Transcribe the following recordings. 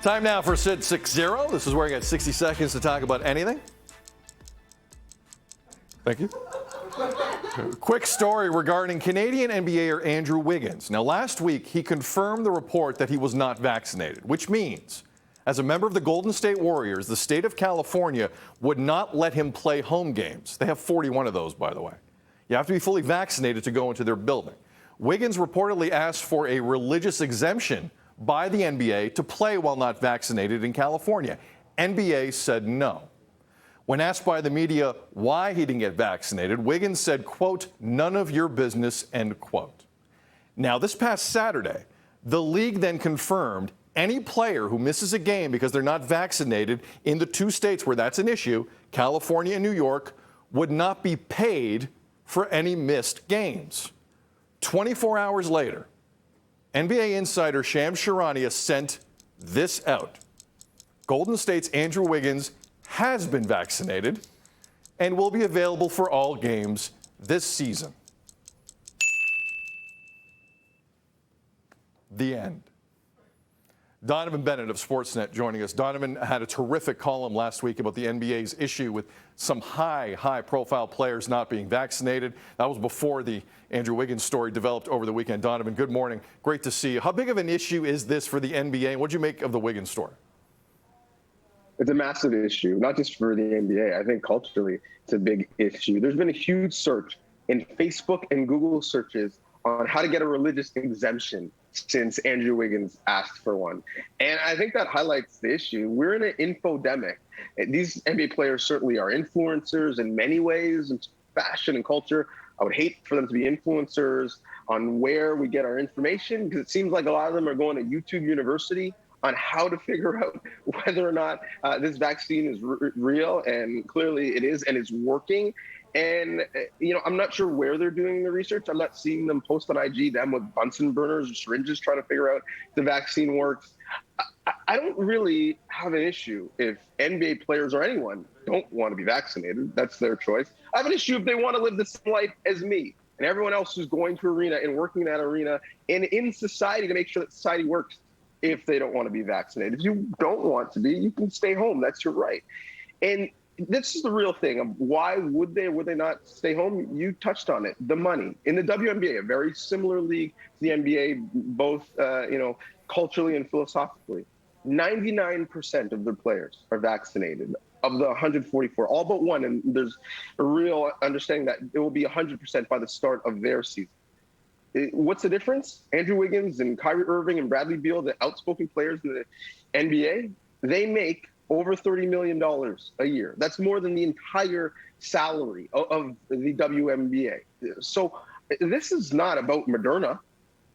Time now for Sid 6-0. This is where I get 60 seconds to talk about anything. Thank you. Quick story regarding Canadian NBAer Andrew Wiggins. Now, last week, he confirmed the report that he was not vaccinated, which means, as a member of the Golden State Warriors, the state of California would not let him play home games. They have 41 of those, by the way. You have to be fully vaccinated to go into their building. Wiggins reportedly asked for a religious exemption by the NBA to play while not vaccinated in California. NBA said no. When asked by the media why he didn't get vaccinated, Wiggins said, quote, "none of your business," end quote. Now, this past Saturday, the league then confirmed any player who misses a game because they're not vaccinated in the two states where that's an issue, California and New York, would not be paid for any missed games. 24 hours later, NBA insider Shams Charania sent this out. Golden State's Andrew Wiggins has been vaccinated and will be available for all games this season. The end. Donnovan Bennett of Sportsnet joining us. Donnovan had a terrific column last week about the NBA's issue with some high-profile players not being vaccinated. That was before the Andrew Wiggins story developed over the weekend. Donnovan, good morning. Great to see you. How big of an issue is this for the NBA? What did you make of the Wiggins story? It's a massive issue, not just for the NBA. I think culturally it's a big issue. There's been a huge surge in Facebook and Google searches on how to get a religious exemption since Andrew Wiggins asked for one. And I think that highlights the issue. We're in an infodemic. These NBA players certainly are influencers in many ways, in fashion and culture. I would hate for them to be influencers on where we get our information, because it seems like a lot of them are going to YouTube University on how to figure out whether or not this vaccine is real, and clearly it is, and it's working. And, I'm not sure where they're doing the research. I'm not seeing them post on IG, them with Bunsen burners or syringes trying to figure out if the vaccine works. I don't really have an issue if NBA players or anyone don't want to be vaccinated. That's their choice. I have an issue if they want to live the same life as me and everyone else who's going to arena and working in that arena and in society to make sure that society works. If they don't want to be vaccinated, if you don't want to be, you can stay home. That's your right. And this is the real thing of why would they not stay home? You touched on it. The money in the WNBA, a very similar league to the NBA, both culturally and philosophically. 99% of their players are vaccinated. Of the 144, all but one, and there's a real understanding that it will be 100% by the start of their season. What's the difference? Andrew Wiggins and Kyrie Irving and Bradley Beal, the outspoken players in the NBA, they make over $30 million a year. That's more than the entire salary of the WNBA. So this is not about Moderna.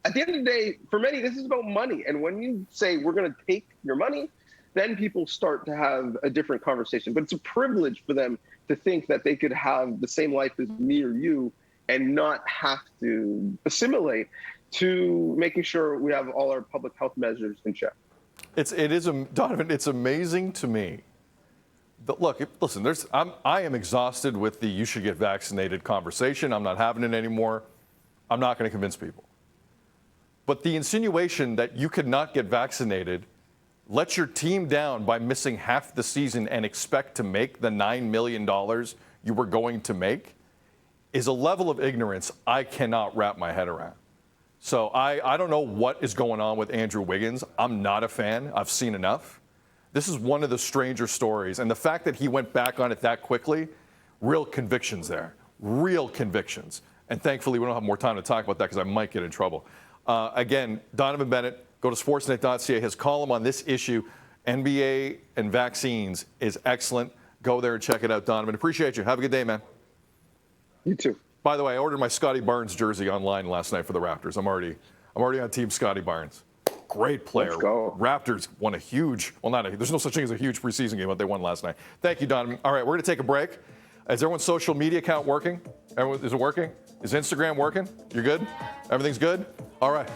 At the end of the day, for many, this is about money. And when you say we're going to take your money, then people start to have a different conversation. But it's a privilege for them to think that they could have the same life as me or you and not have to assimilate to making sure we have all our public health measures in check. Donnovan, it's amazing to me. But look, listen, I am exhausted with the you should get vaccinated conversation. I'm not having it anymore. I'm not going to convince people. But the insinuation that you could not get vaccinated, let your team down by missing half the season and expect to make the $9 million you were going to make, is a level of ignorance I cannot wrap my head around. So I don't know what is going on with Andrew Wiggins. I'm not a fan. I've seen enough. This is one of the stranger stories. And the fact that he went back on it that quickly, real convictions there. Real convictions. And thankfully, we don't have more time to talk about that because I might get in trouble. Again, Donnovan Bennett, go to sportsnet.ca. His column on this issue, NBA and vaccines, is excellent. Go there and check it out, Donnovan. Appreciate you. Have a good day, man. You too. By the way, I ordered my Scotty Barnes jersey online last night for the Raptors. I'm already on Team Scotty Barnes. Great player. Let's go. Raptors won a huge, there's no such thing as a huge preseason game, but they won last night. Thank you, Donnovan. All right, we're going to take a break. Is everyone's social media account working? Is it working? Is Instagram working? You're good? Everything's good? All right.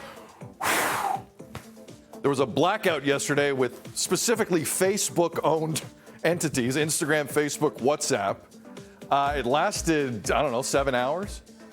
There was a blackout yesterday with specifically Facebook-owned entities, Instagram, Facebook, WhatsApp. It lasted, 7 hours.